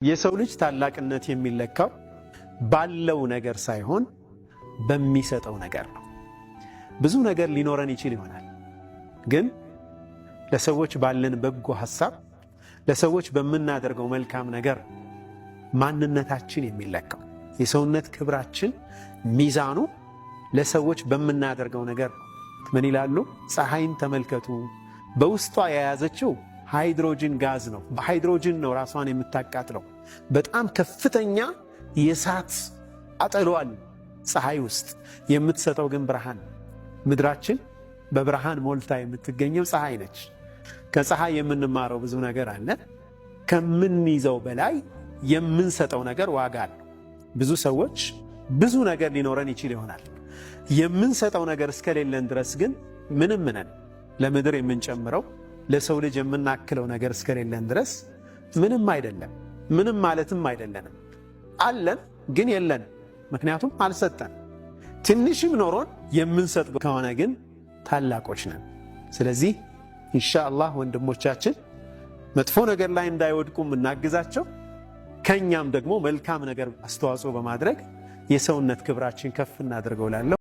የሰው ልጅ ታላቅነት የሚለካው ባለው ነገር ሳይሆን በሚሰጠው ነገር ነው። ብዙ ነገር ሊኖረን ይችል ይሆናል፣ ግን ለሰዎች ባለን በጎ ሐሳብ፣ ለሰዎች በምናደርገው መልካም ነገር ማንነታችን የሚለካው የሰውነት ክብራችን ሚዛኑ ለሰዎች በምናደርገው ነገር ነው። ምን ይላሉ? ፀሐይን ተመልከቱ፣ በውስጧ የያዘችው ሃይድሮጅን ጋዝ ነው። በሃይድሮጅን ነው ራሷን የምታቃጥለው። በጣም ከፍተኛ የእሳት አጠሏል ፀሐይ ውስጥ የምትሰጠው ግን ብርሃን። ምድራችን በብርሃን ሞልታ የምትገኘው ፀሐይ ነች። ከፀሐይ የምንማረው ብዙ ነገር አለ። ከምንይዘው በላይ የምንሰጠው ነገር ዋጋ አለ። ብዙ ሰዎች ብዙ ነገር ሊኖረን ይችል ይሆናል፣ የምንሰጠው ነገር እስከሌለን ድረስ ግን ምንም ነን። ለምድር የምንጨምረው ለሰው ልጅ የምናክለው ነገር እስከሌለን ድረስ ምንም አይደለም። ምንም ማለትም አይደለንም። አለን ግን የለን፣ ምክንያቱም አልሰጠን። ትንሽም ኖሮን የምንሰጥ ከሆነ ግን ታላቆች ነን። ስለዚህ ኢንሻአላህ ወንድሞቻችን መጥፎ ነገር ላይ እንዳይወድቁም እናግዛቸው። ከኛም ደግሞ መልካም ነገር አስተዋጽኦ በማድረግ የሰውነት ክብራችን ከፍ እናድርገው እላለሁ።